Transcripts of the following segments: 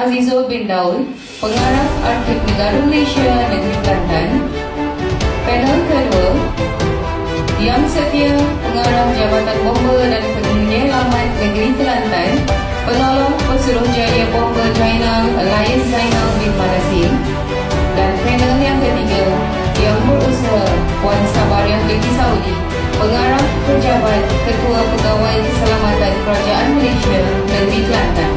Azizul bin Daud, Pengarah Arkiv Negara Malaysia Negeri Kelantan. Panel kedua, Yang Setia, Pengarah Jabatan Bomba dan Penyembunyian Laman Negeri Kelantan, Penolong Pesuruhjaya Bomba China Elias Zainal bin Madasin. Dan panel yang ketiga, Yang Berusaha, Puan Sabariah binti Saudi, Pengarah Pejabat Ketua Pegawai Keselamatan Kerajaan Malaysia Negeri Kelantan.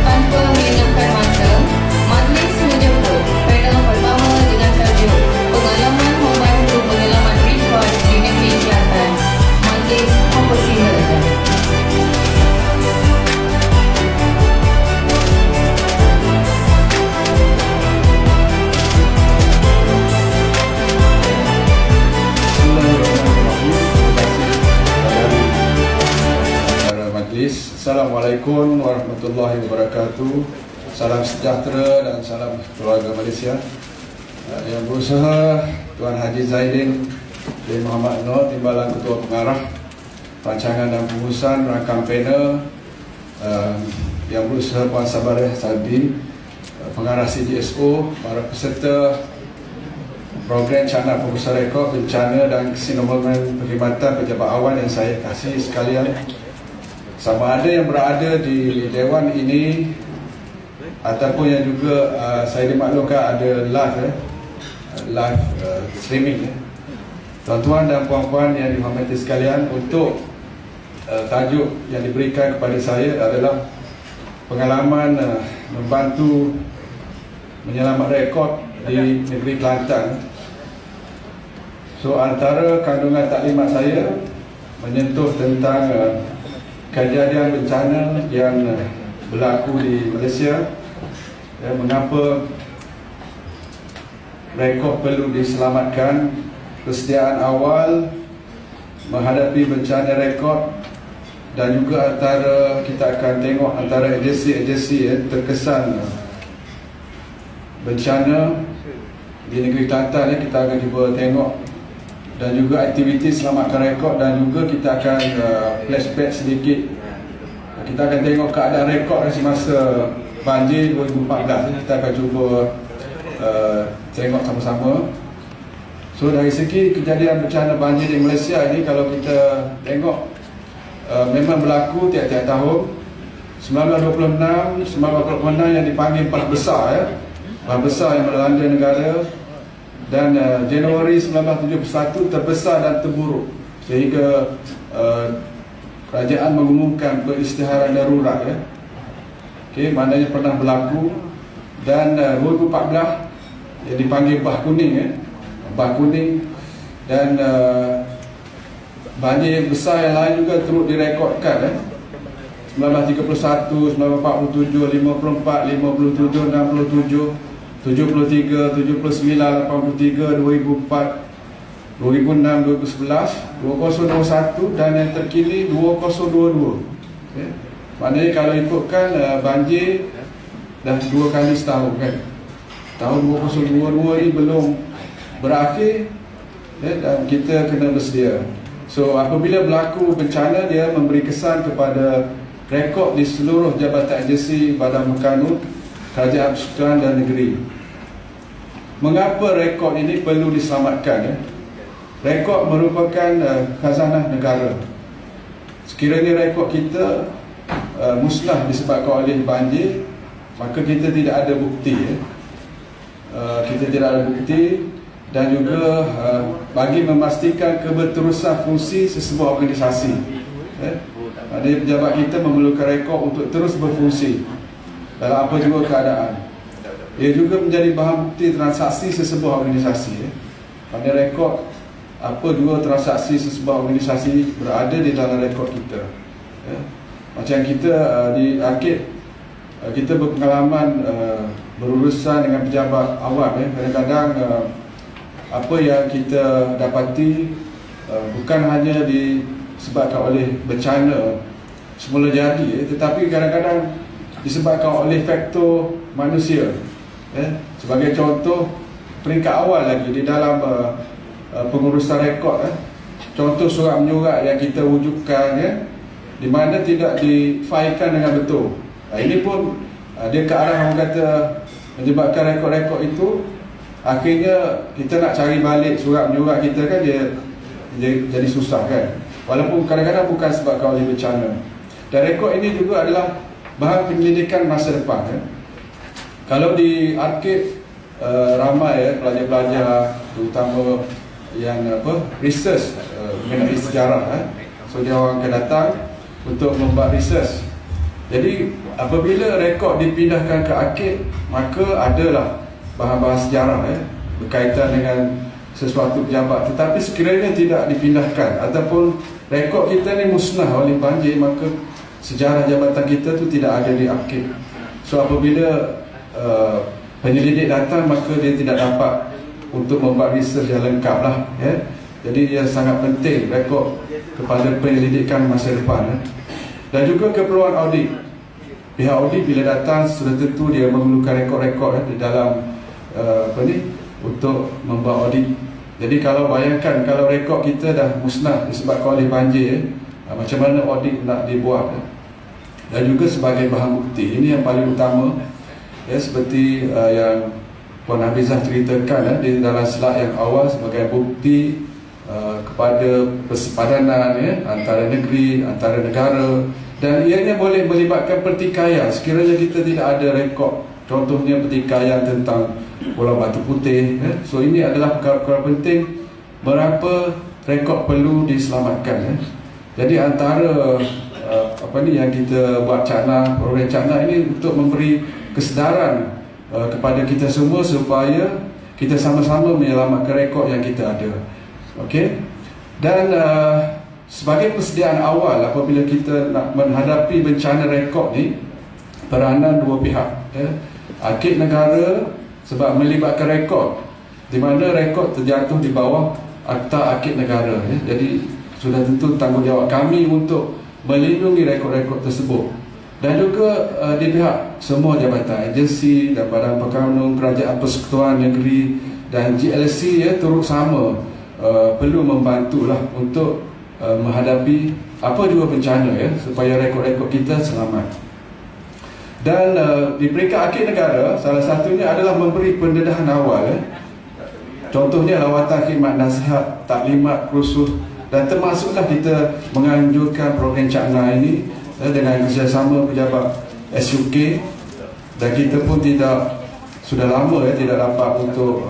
Tanpa menyenangkan masa, majlis menjemput panel pertama dengan tajuk Pengalaman Membantu Penyelamat Record di Negeri Kelantan. Majlis mempersilakan. Assalamualaikum warahmatullahi wabarakatuh. Salam sejahtera dan salam keluarga Malaysia. Yang berusaha Tuan Haji Zaidin bin Muhammad Noor, Timbalan Ketua Pengarah Rancangan dan Pengurusan Rakan Panel. Yang berusaha Puan Sabariah Salbi, Pengarah CGSO, para peserta program Canak Pengurusan Rekod Bencana dan Kesinambungan Perkhidmatan Pejabat Awam yang saya kasih sekalian. Sama ada yang berada di Dewan ini ataupun yang juga saya dimaklumkan ada live streaming. Tuan-tuan dan puan-puan yang dihormati sekalian, untuk tajuk yang diberikan kepada saya adalah pengalaman membantu menyelamat rekod di negeri Kelantan. So antara kandungan taklimat saya menyentuh tentang kejadian bencana yang berlaku di Malaysia, mengapa rekod perlu diselamatkan, persediaan awal menghadapi bencana rekod, dan juga antara kita akan tengok antara agensi-agensi terkesan bencana di negeri Kelantan. Kita akan cuba tengok, dan juga aktiviti selamatkan rekod, dan juga kita akan flashback sedikit. Kita akan tengok keadaan rekod semasa banjir 2014. Kita akan cuba tengok sama-sama. So dari segi kejadian bencana banjir di Malaysia ini, kalau kita tengok memang berlaku tiap-tiap tahun. 1926 yang dipanggil Perang Besar, Perang Besar yang melanda negara. Dan Januari 1971 terbesar dan terburuk, sehingga kerajaan mengumumkan peristiharan darurat. Maknanya pernah berlaku. Dan 2014 yang dipanggil Bah Kuning, Bah Kuning. Dan banjir besar yang lain juga turut direkodkan. 1931, 1947, 54, 57, 67, 73, 79, 83, 2004, 2006, 2011, 2021 dan yang terkini 2022. Maknanya kalau ikutkan banjir dah 2 kali setahun kan. Tahun 2022 ini belum berakhir, dan kita kena bersedia. So apabila berlaku bencana, dia memberi kesan kepada rekod di seluruh jabatan agensi Badan Mekanut, Kerajaan Persekutuan dan Negeri. Mengapa rekod ini perlu diselamatkan? Rekod merupakan khazanah negara. Sekiranya rekod kita musnah disebabkan oleh banjir, maka kita tidak ada bukti. Kita tidak ada bukti. Dan juga bagi memastikan keberterusan fungsi sesebuah organisasi. Maksudnya pejabat kita memerlukan rekod untuk terus berfungsi dalam apa juga keadaan. Ia juga menjadi bahan bukti transaksi sesebuah organisasi. Pada rekod apa juga transaksi sesebuah organisasi berada di dalam rekod kita. Macam kita di Arkib, kita berpengalaman berurusan dengan pejabat awam. Kadang-kadang apa yang kita dapati bukan hanya disebabkan oleh bencana semula jadi, tetapi kadang-kadang disebabkan oleh faktor manusia. Sebagai contoh, peringkat awal lagi di dalam pengurusan rekod, contoh surat menyurat yang kita wujudkan, di mana tidak difailkan dengan betul. Ini pun dia ke arah orang kata menyebabkan rekod-rekod itu akhirnya kita nak cari balik surat menyurat kita kan dia jadi susah kan, walaupun kadang-kadang bukan sebabkan oleh bencana. Dan rekod ini juga adalah bahan penyelidikan masa depan kan. Kalau di arkib ramai pelajar-pelajar terutama yang research mengenai sejarah so dia orang akan datang untuk membuat research. Jadi apabila rekod dipindahkan ke arkib, maka adalah bahan-bahan sejarah berkaitan dengan sesuatu pejabat. Tetapi sekiranya tidak dipindahkan ataupun rekod kita ni musnah oleh banjir, maka sejarah jabatan kita tu tidak ada di arkib. So apabila penyelidik datang, maka dia tidak dapat untuk membuat research yang lengkap lah Jadi ia sangat penting rekod kepada penyelidikan masa depan Dan juga keperluan audit. Pihak audit bila datang sudah tentu dia memerlukan rekod-rekod di dalam untuk membuat audit. Jadi kalau bayangkan kalau rekod kita dah musnah disebabkan oleh banjir, macam mana audit nak dibuat Dan juga sebagai bahan bukti, ini yang paling utama seperti yang Puan Hafizah ceritakan di dalam slide yang awal, sebagai bukti kepada persepadanan antara negeri, antara negara, dan ianya boleh melibatkan pertikaian sekiranya kita tidak ada rekod. Contohnya pertikaian tentang Pulau Batu Putih. So ini adalah perkara-perkara penting, berapa rekod perlu diselamatkan. Jadi antara yang kita buat program Cakna ini untuk memberi kesedaran kepada kita semua supaya kita sama-sama menyelamatkan rekod yang kita ada. Okey. Dan sebagai persediaan awal apabila kita nak menghadapi bencana rekod ni, peranan dua pihak Arkib negara sebab melibatkan rekod, di mana rekod terjatuh di bawah Akta Arkib Negara Jadi sudah tentu tanggungjawab kami untuk melindungi rekod-rekod tersebut. Dan juga di pihak semua jabatan, agensi dan badan penganun, kerajaan persekutuan negeri dan GLC turut sama perlu membantulah untuk menghadapi apa juga bencana supaya rekod-rekod kita selamat. Dan di peringkat Arkib Negara, salah satunya adalah memberi pendedahan awal contohnya lawatan khidmat nasihat, taklimat, kursus, dan termasuklah kita menganjurkan program Cakna ini dengan kerjasama pejabat SUK. Dan kita pun sudah lama tidak dapat untuk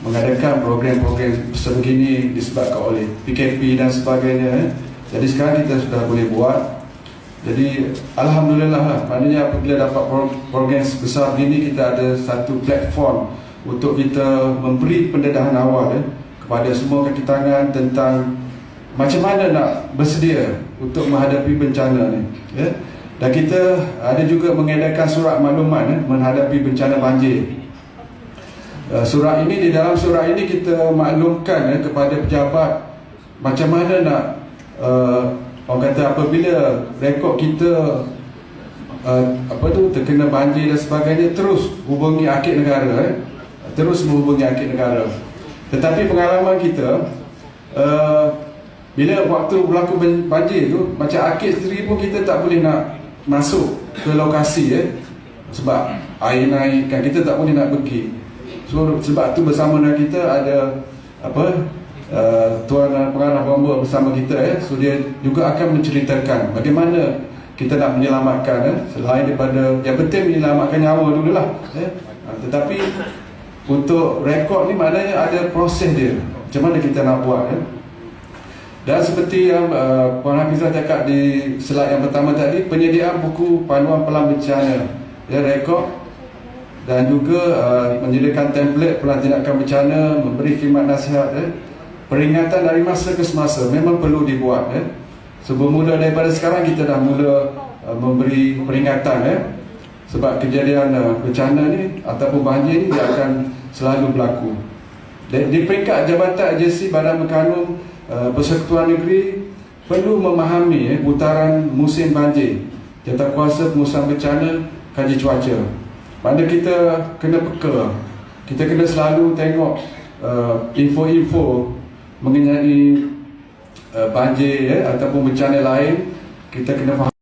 mengadakan program-program sebegini disebabkan oleh PKP dan sebagainya. Jadi sekarang kita sudah boleh buat. Jadi Alhamdulillah lah, maknanya apabila dapat program sebesar begini, kita ada satu platform untuk kita memberi pendedahan awal kepada semua kaki tangan tentang macam mana nak bersedia untuk menghadapi bencana ni. Dan kita ada juga mengedarkan surat maklumat menghadapi bencana banjir. Di dalam surat ini kita maklumkan kepada pejabat macam mana nak orang kata apabila rekod kita terkena banjir dan sebagainya, terus hubungi Arkib Negara terus menghubungi Arkib Negara. Tetapi pengalaman kita bila waktu berlaku banjir tu, macam Arkib sendiri pun kita tak boleh nak masuk ke lokasi sebab air naik kan, kita tak boleh nak pergi. So sebab tu bersama dengan kita ada Tuan Pengarah Bomba bersama kita so dia juga akan menceritakan bagaimana kita nak menyelamatkan selain daripada yang penting menyelamatkan nyawa dululah tetapi untuk rekod ni maknanya ada proses dia, macam mana kita nak buat Dan seperti yang Puan Hafizah cakap di slide yang pertama tadi, penyediaan buku panduan pelan bencana rekod, dan juga menyediakan template pelan tindakan bencana, memberi khidmat nasihat peringatan dari masa ke semasa memang perlu dibuat Bermula daripada sekarang kita dah mula memberi peringatan sebab kejadian bencana ni ataupun banjir ni dia akan selalu berlaku. Di peringkat jabatan agensi badan penganun persekutuan negeri perlu memahami putaran musim banjir, Jawatankuasa Pengurusan Bencana, kaji cuaca. Mana kita kena peka, kita kena selalu tengok info-info mengenai banjir ataupun bencana lain kita kena faham